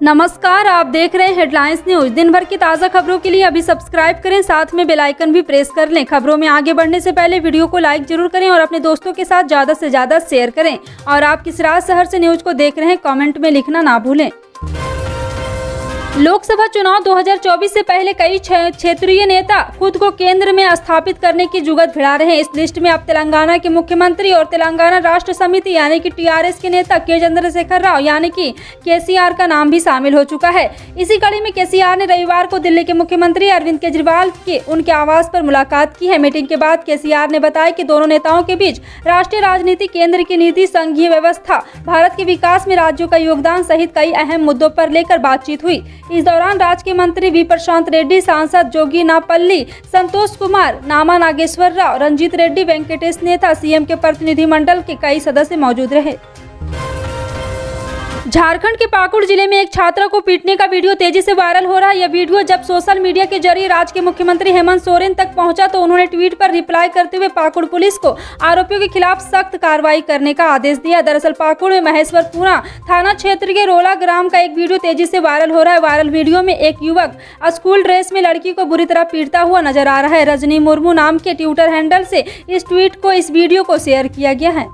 नमस्कार, आप देख रहे हैं हेडलाइंस न्यूज। दिन भर की ताज़ा खबरों के लिए अभी सब्सक्राइब करें, साथ में बेल आइकन भी प्रेस कर लें। खबरों में आगे बढ़ने से पहले वीडियो को लाइक जरूर करें और अपने दोस्तों के साथ ज़्यादा से ज़्यादा शेयर करें। और आप किस राज्य शहर से न्यूज को देख रहे हैं, कमेंट में लिखना ना भूलें। लोकसभा चुनाव 2024 से पहले कई क्षेत्रीय नेता खुद को केंद्र में स्थापित करने की जुगत भिड़ा रहे हैं। इस लिस्ट में अब तेलंगाना के मुख्यमंत्री और तेलंगाना राष्ट्र समिति यानी कि टीआरएस के नेता के चंद्रशेखर राव यानी कि केसीआर का नाम भी शामिल हो चुका है। इसी कड़ी में केसीआर ने रविवार को दिल्ली के मुख्यमंत्री अरविंद केजरीवाल के उनके आवास पर मुलाकात की है। मीटिंग के बाद केसीआर ने बताया कि दोनों नेताओं के बीच राष्ट्रीय राजनीति, केंद्र की नीति, संघीय व्यवस्था, भारत के विकास में राज्यों का योगदान सहित कई अहम मुद्दों पर लेकर बातचीत हुई। इस दौरान राज्य के मंत्री वी प्रशांत रेड्डी, सांसद जोगी नापल्ली, संतोष कुमार, नामा नागेश्वर राव, रंजीत रेड्डी, वेंकटेश नेता, सीएम के प्रतिनिधिमंडल के कई सदस्य मौजूद रहे। झारखंड के पाकुड़ जिले में एक छात्रा को पीटने का वीडियो तेजी से वायरल हो रहा है। यह वीडियो जब सोशल मीडिया के जरिए राज्य के मुख्यमंत्री हेमंत सोरेन तक पहुंचा तो उन्होंने ट्वीट पर रिप्लाई करते हुए पाकुड़ पुलिस को आरोपियों के खिलाफ सख्त कार्रवाई करने का आदेश दिया। दरअसल पाकुड़ में महेश्वरपुरा थाना क्षेत्र के रोला ग्राम का एक वीडियो तेजी से वायरल हो रहा है। वायरल वीडियो में एक युवक स्कूल ड्रेस में लड़की को बुरी तरह पीटता हुआ नजर आ रहा है। रजनी मुर्मू नाम के ट्विटर हैंडल से इस वीडियो को शेयर किया गया है।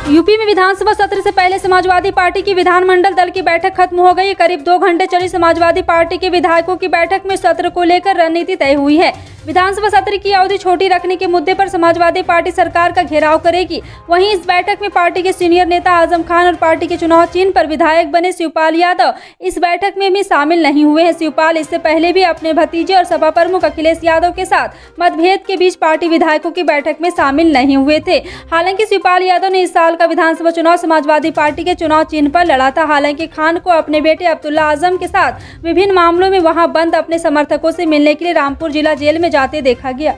यूपी में विधानसभा सत्र से पहले समाजवादी पार्टी की विधानमंडल दल की बैठक खत्म हो गई। करीब 2 घंटे चली समाजवादी पार्टी के विधायकों की बैठक में सत्र को लेकर रणनीति तय हुई है। विधानसभा सत्र की अवधि छोटी रखने के मुद्दे पर समाजवादी पार्टी सरकार का घेराव करेगी। वहीं इस बैठक में पार्टी के सीनियर नेता आजम खान और पार्टी के चुनाव चिन्ह पर विधायक बने शिवपाल यादव इस बैठक में भी शामिल नहीं हुए हैं। शिवपाल इससे पहले भी अपने भतीजे और सपा प्रमुख अखिलेश यादव के साथ मतभेद के बीच पार्टी विधायकों की बैठक में शामिल नहीं हुए थे। हालांकि शिवपाल यादव ने इस साल का विधानसभा चुनाव समाजवादी पार्टी के चुनाव चिन्ह पर लड़ा था। हालांकि खान को अपने बेटे अब्दुल्ला आजम के साथ विभिन्न मामलों में वहां बंद अपने समर्थकों से मिलने के लिए रामपुर जिला जेल में जाते देखा गया।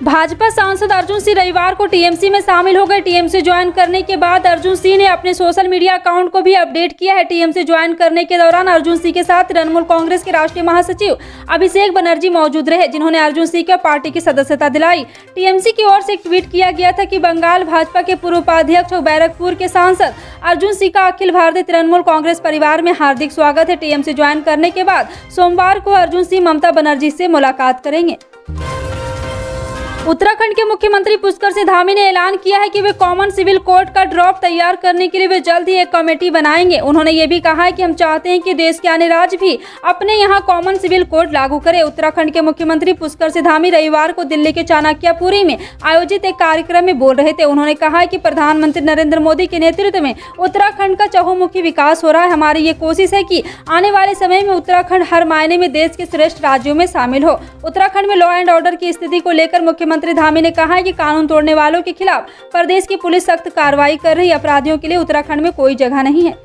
भाजपा सांसद अर्जुन सिंह रविवार को टीएमसी में शामिल हो गए। टीएमसी ज्वाइन करने के बाद अर्जुन सिंह ने अपने सोशल मीडिया अकाउंट को भी अपडेट किया है। टीएमसी ज्वाइन करने के दौरान अर्जुन सिंह के साथ तृणमूल कांग्रेस के राष्ट्रीय महासचिव अभिषेक बनर्जी मौजूद रहे, जिन्होंने अर्जुन सिंह को पार्टी की सदस्यता दिलाई। टीएमसी की ओर से एक ट्वीट किया गया था कि बंगाल भाजपा के पूर्व उपाध्यक्ष और बैरकपुर के सांसद अर्जुन सिंह का अखिल भारतीय तृणमूल कांग्रेस परिवार में हार्दिक स्वागत है। टीएमसी ज्वाइन करने के बाद सोमवार को अर्जुन सिंह ममता बनर्जी से मुलाकात करेंगे। उत्तराखंड के मुख्यमंत्री पुष्कर सिंह धामी ने ऐलान किया है कि वे कॉमन सिविल कोड का ड्राफ्ट तैयार करने के लिए वे जल्द ही एक कमेटी बनाएंगे। उन्होंने ये भी कहा है कि हम चाहते हैं कि देश के अन्य राज्य भी अपने यहाँ कॉमन सिविल कोड लागू करें। उत्तराखंड के मुख्यमंत्री पुष्कर सिंह धामी रविवार को दिल्ली के चाणक्यपुरी में आयोजित एक कार्यक्रम में बोल रहे थे। उन्होंने कहा कि प्रधानमंत्री नरेंद्र मोदी के नेतृत्व में उत्तराखंड का चहुमुखी विकास हो रहा है। हमारी ये कोशिश है कि आने वाले समय में उत्तराखंड हर मायने में देश के श्रेष्ठ राज्यों में शामिल हो। उत्तराखंड में लॉ एंड ऑर्डर की स्थिति को लेकर मुख्यमंत्री धामी ने कहा है कि कानून तोड़ने वालों के खिलाफ प्रदेश की पुलिस सख्त कार्रवाई कर रही है। अपराधियों के लिए उत्तराखंड में कोई जगह नहीं है।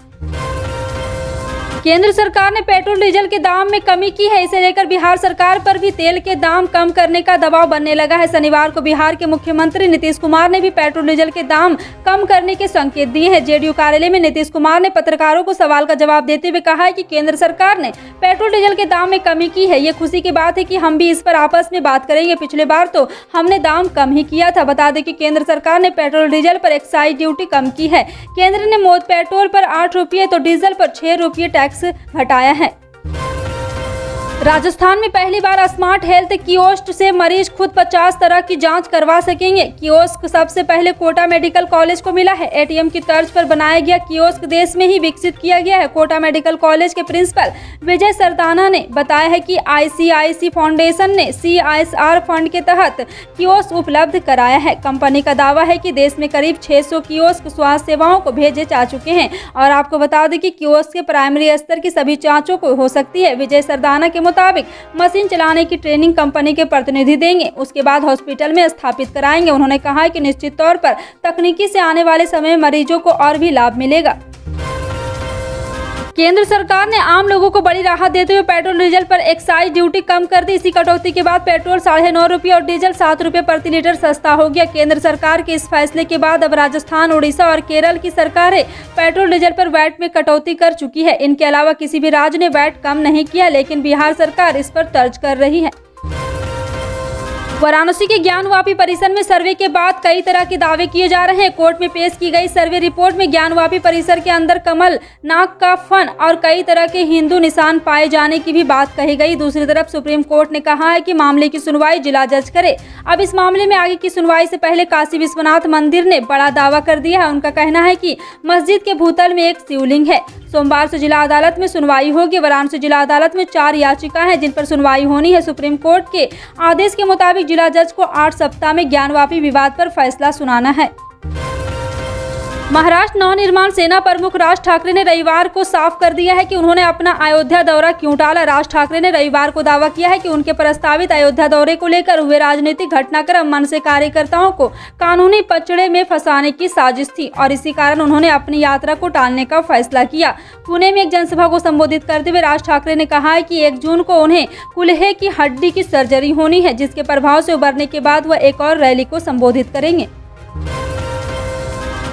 केंद्र सरकार ने पेट्रोल डीजल के दाम में कमी की है। इसे लेकर बिहार सरकार पर भी तेल के दाम कम करने का दबाव बनने लगा है। शनिवार को बिहार के मुख्यमंत्री नीतीश कुमार ने भी पेट्रोल डीजल के दाम कम करने के संकेत दिए हैं। जेडीयू कार्यालय में नीतीश कुमार ने पत्रकारों को सवाल का जवाब देते हुए कहा है कि केंद्र सरकार ने पेट्रोल डीजल के दाम में कमी की है। ये खुशी की बात है कि हम भी इस पर आपस में बात करेंगे। पिछले बार तो हमने दाम कम ही किया था। बता दें कि केंद्र सरकार ने पेट्रोल डीजल पर एक्साइज ड्यूटी कम की है। केंद्र ने पेट्रोल पर 8 रुपये तो डीजल पर 6 रुपये टैक्स घटाया है। राजस्थान में पहली बार स्मार्ट हेल्थ कियोस्क से मरीज खुद 50 तरह की जांच करवा सकेंगे। कियोस्क सबसे पहले कोटा मेडिकल कॉलेज को मिला है। एटीएम की तर्ज पर बनाया गया कियोस्क देश में ही विकसित किया गया है। कोटा मेडिकल कॉलेज के प्रिंसिपल विजय सरदाना ने बताया है कि आईसीआईसी फाउंडेशन ने CSR फंड के तहत कियोस्क उपलब्ध कराया है। कंपनी का दावा है कि देश में करीब 600 कियोस्क स्वास्थ्य सेवाओं को भेजे जा चुके हैं। और आपको बता दें कि कियोस्क के प्राइमरी स्तर की सभी जांचों को हो सकती है। विजय सरदाना के मुताबिक मशीन चलाने की ट्रेनिंग कंपनी के प्रतिनिधि देंगे, उसके बाद हॉस्पिटल में स्थापित कराएंगे। उन्होंने कहा कि निश्चित तौर पर तकनीकी से आने वाले समय में मरीजों को और भी लाभ मिलेगा। केंद्र सरकार ने आम लोगों को बड़ी राहत देते हुए पेट्रोल डीजल पर एक्साइज ड्यूटी कम कर दी। इसी कटौती के बाद पेट्रोल 9.5 रुपये और डीजल 7 रुपये प्रति लीटर सस्ता हो गया। केंद्र सरकार के इस फैसले के बाद अब राजस्थान, उड़ीसा और केरल की सरकारें पेट्रोल डीजल पर वैट में कटौती कर चुकी है। इनके अलावा किसी भी राज्य ने वैट कम नहीं किया, लेकिन बिहार सरकार इस पर तर्ज कर रही है। वाराणसी के ज्ञानवापी परिसर में सर्वे के बाद कई तरह के दावे किए जा रहे हैं। कोर्ट में पेश की गई सर्वे रिपोर्ट में ज्ञानवापी परिसर के अंदर कमल, नाग का फन और कई तरह के हिंदू निशान पाए जाने की भी बात कही गई। दूसरी तरफ सुप्रीम कोर्ट ने कहा है कि मामले की सुनवाई जिला जज करे। अब इस मामले में आगे की सुनवाई से पहले काशी विश्वनाथ मंदिर ने बड़ा दावा कर दिया है। उनका कहना है कि मस्जिद के भूतल में एक शिवलिंग है। सोमवार से जिला अदालत में सुनवाई होगी। वाराणसी जिला अदालत में 4 याचिका हैं जिन पर सुनवाई होनी है। सुप्रीम कोर्ट के आदेश के मुताबिक जिला जज को 8 सप्ताह में ज्ञानवापी विवाद पर फैसला सुनाना है। महाराष्ट्र नवनिर्माण सेना प्रमुख राज ठाकरे ने रविवार को साफ कर दिया है कि उन्होंने अपना अयोध्या दौरा क्यों टाला। राज ठाकरे ने रविवार को दावा किया है कि उनके प्रस्तावित अयोध्या दौरे को लेकर हुए राजनीतिक घटनाक्रम मन से कार्यकर्ताओं को कानूनी पचड़े में फंसाने की साजिश थी और इसी कारण उन्होंने अपनी यात्रा को टालने का फैसला किया। पुणे में एक जनसभा को संबोधित करते हुए राज ठाकरे ने कहा है कि 1 जून को उन्हें कूल्हे की हड्डी की सर्जरी होनी है, जिसके प्रभाव से उबरने के बाद वह एक और रैली को संबोधित करेंगे।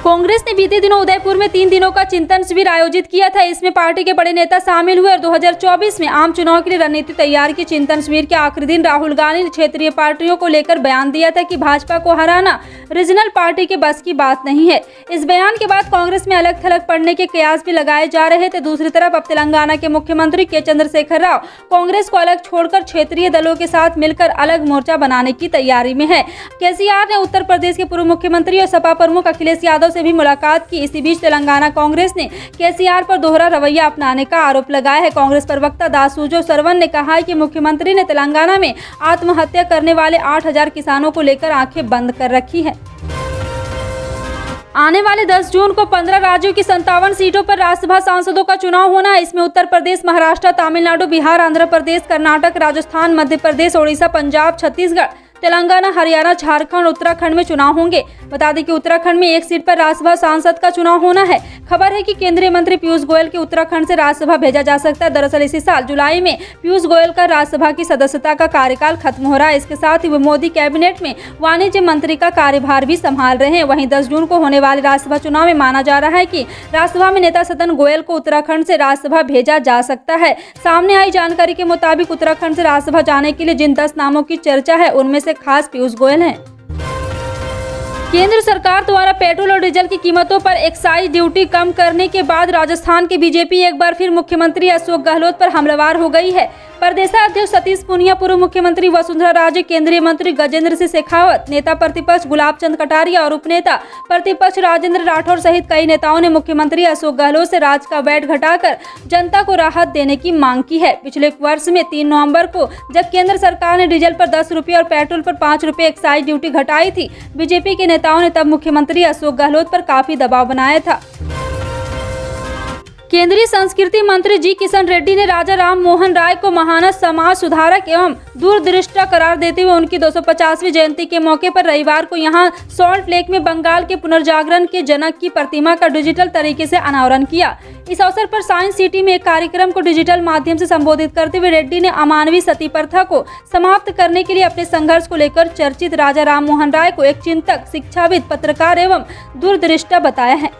कांग्रेस ने बीते दिनों उदयपुर में 3 दिनों का चिंतन शिविर आयोजित किया था। इसमें पार्टी के बड़े नेता शामिल हुए और 2024 में आम चुनाव के लिए रणनीति तैयार की। चिंतन शिविर के आखिरी दिन राहुल गांधी ने क्षेत्रीय पार्टियों को लेकर बयान दिया था कि भाजपा को हराना रीजनल पार्टी के बस की बात नहीं है। इस बयान के बाद कांग्रेस में अलग थलग पड़ने के कयास भी लगाए जा रहे थे। दूसरी तरफ अब तेलंगाना के मुख्यमंत्री के चंद्रशेखर राव कांग्रेस को अलग छोड़कर क्षेत्रीय दलों के साथ मिलकर अलग मोर्चा बनाने की तैयारी में है। केसीआर ने उत्तर प्रदेश के पूर्व मुख्यमंत्री और सपा प्रमुख अखिलेश यादव से भी मुलाकात की। इसी बीच तेलंगाना कांग्रेस ने केसीआर पर दोहरा रवैया अपनाने का आरोप लगाया है। कांग्रेस प्रवक्ता दासुजो सरवन ने कहा है कि मुख्यमंत्री ने तेलंगाना में आत्महत्या करने वाले 8000 किसानों को लेकर आंखें बंद कर रखी है। आने वाले 10 जून को 15 राज्यों की 57 सीटों पर राज्यसभा सांसदों का चुनाव होना है। इसमें उत्तर प्रदेश, महाराष्ट्र, तमिलनाडु, बिहार, आंध्र प्रदेश, कर्नाटक, राजस्थान, मध्य प्रदेश, ओडिशा, पंजाब, छत्तीसगढ़, तेलंगाना, हरियाणा, झारखंड, उत्तराखंड में चुनाव होंगे। बता दें कि उत्तराखंड में 1 सीट पर राज्यसभा सांसद का चुनाव होना है। खबर है कि केंद्रीय मंत्री पीयूष गोयल के उत्तराखंड से राज्यसभा भेजा जा सकता है। दरअसल इसी साल जुलाई में पीयूष गोयल का राज्यसभा की सदस्यता का कार्यकाल खत्म हो रहा है। इसके साथ ही वो मोदी कैबिनेट में वाणिज्य मंत्री का कार्यभार भी संभाल रहे हैं। वहीं 10 जून को होने वाले राज्यसभा चुनाव में माना जा रहा है कि राज्यसभा में नेता सदन गोयल को उत्तराखंड से राज्यसभा भेजा जा सकता है। सामने आई जानकारी के मुताबिक उत्तराखंड से राज्यसभा जाने के लिए जिन 10 नामों की चर्चा है उनमें से खास पीयूष गोयल हैं। केंद्र सरकार द्वारा पेट्रोल और डीजल की कीमतों पर एक्साइज ड्यूटी कम करने के बाद राजस्थान की बीजेपी एक बार फिर मुख्यमंत्री अशोक गहलोत पर हमलावर हो गई है। प्रदेशाध्यक्ष सतीश पूनिया, पूर्व मुख्यमंत्री वसुंधरा राजे, केंद्रीय मंत्री गजेंद्र सिंह शेखावत, नेता प्रतिपक्ष गुलाब चंद कटारिया और उपनेता प्रतिपक्ष राजेंद्र राठौर सहित कई नेताओं ने मुख्यमंत्री अशोक गहलोत से राज्य का वैट घटाकर जनता को राहत देने की मांग की है। पिछले वर्ष में 3 नवंबर को जब केंद्र सरकार ने डीजल पर 10 रुपये और पेट्रोल पर 5 रुपये एक्साइज ड्यूटी घटाई थी, बीजेपी के नेताओं ने तब मुख्यमंत्री अशोक गहलोत पर काफी दबाव बनाया था। केंद्रीय संस्कृति मंत्री जी किशन रेड्डी ने राजा राम मोहन राय को महान समाज सुधारक एवं दूरदृष्टा करार देते हुए उनकी 250वीं जयंती के मौके पर रविवार को यहां सॉल्ट लेक में बंगाल के पुनर्जागरण के जनक की प्रतिमा का डिजिटल तरीके से अनावरण किया। इस अवसर पर साइंस सिटी में एक कार्यक्रम को डिजिटल माध्यम से संबोधित करते हुए रेड्डी ने अमानवीय सती प्रथा को समाप्त करने के लिए अपने संघर्ष को लेकर चर्चित राजा राम मोहन राय को एक चिंतक, शिक्षाविद, पत्रकार एवं दूरदृष्टा बताया है।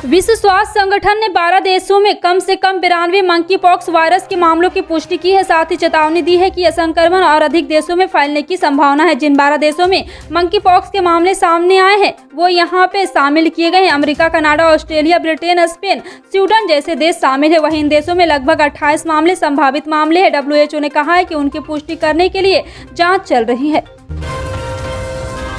विश्व स्वास्थ्य संगठन ने 12 देशों में कम से कम 92 मंकी पॉक्स वायरस के मामलों की पुष्टि की है। साथ ही चेतावनी दी है कि यह संक्रमण और अधिक देशों में फैलने की संभावना है। जिन 12 देशों में मंकी पॉक्स के मामले सामने आए हैं वो यहाँ पे शामिल किए गए हैं। America, Canada, Australia, Britain, Spain, Sweden जैसे देश शामिल है। वहीं इन देशों में लगभग 28 मामले संभावित मामले हैं। WHO ने कहा है कि उनकी पुष्टि करने के लिए जाँच चल रही है।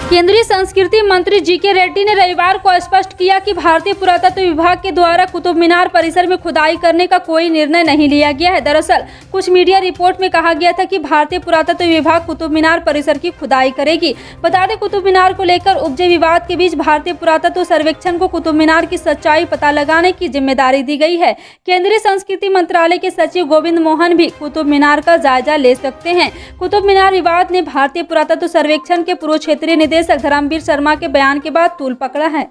केंद्रीय संस्कृति मंत्री जीके रेड्डी ने रविवार को स्पष्ट किया कि भारतीय पुरातत्व विभाग के द्वारा कुतुब मीनार परिसर में खुदाई करने का कोई निर्णय नहीं लिया गया है। दरअसल कुछ मीडिया रिपोर्ट में कहा गया था कि भारतीय पुरातत्व विभाग कुतुब मीनार परिसर की खुदाई करेगी। बता दें, कुतुब मीनार को लेकर उपजे विवाद के बीच भारतीय पुरातत्व सर्वेक्षण को कुतुब मीनार की सच्चाई पता लगाने की जिम्मेदारी दी गई है। केंद्रीय संस्कृति मंत्रालय के सचिव गोविंद मोहन भी कुतुब मीनार का जायजा ले सकते हैं। कुतुब मीनार विवाद ने भारतीय पुरातत्व सर्वेक्षण के पूर्व क्षेत्रीय निदेशक धर्मवीर शर्मा के बयान के बाद तूल पकड़ा है।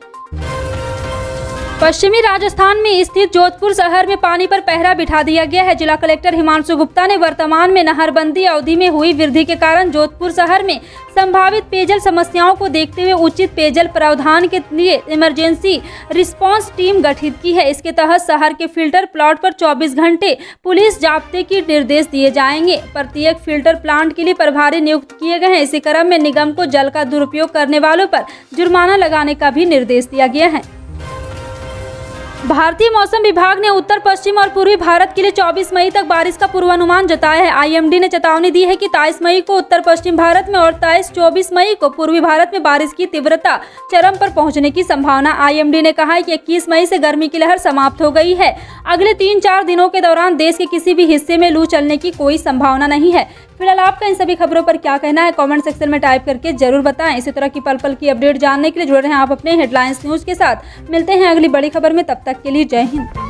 पश्चिमी राजस्थान में स्थित जोधपुर शहर में पानी पर पहरा बिठा दिया गया है। जिला कलेक्टर हिमांशु गुप्ता ने वर्तमान में नहरबंदी अवधि में हुई वृद्धि के कारण जोधपुर शहर में संभावित पेयजल समस्याओं को देखते हुए उचित पेयजल प्रावधान के लिए इमरजेंसी रिस्पांस टीम गठित की है। इसके तहत शहर के फिल्टर प्लांट पर 24 घंटे पुलिस जाब्ते के निर्देश दिए जाएंगे। प्रत्येक फिल्टर प्लांट के लिए प्रभारी नियुक्त किए गए हैं। इसी क्रम में निगम को जल का दुरुपयोग करने वालों पर जुर्माना लगाने का भी निर्देश दिया गया है। भारतीय मौसम विभाग ने उत्तर पश्चिम और पूर्वी भारत के लिए 24 मई तक बारिश का पूर्वानुमान जताया है। आईएमडी ने चेतावनी दी है कि 23 मई को उत्तर पश्चिम भारत में और 24 मई को पूर्वी भारत में बारिश की तीव्रता चरम पर पहुंचने की संभावना। आईएमडी ने कहा है कि 21 मई से गर्मी की लहर समाप्त हो गई है। अगले 3-4 दिनों के दौरान देश के किसी भी हिस्से में लू चलने की कोई संभावना नहीं है। फिलहाल आपका इन सभी खबरों पर क्या कहना है, कमेंट सेक्शन में टाइप करके जरूर बताएं। इसी तरह की पल पल की अपडेट जानने के लिए जुड़े रहें आप अपने हेडलाइंस न्यूज के साथ। मिलते हैं अगली बड़ी खबर में, तब तक के लिए जय हिंद।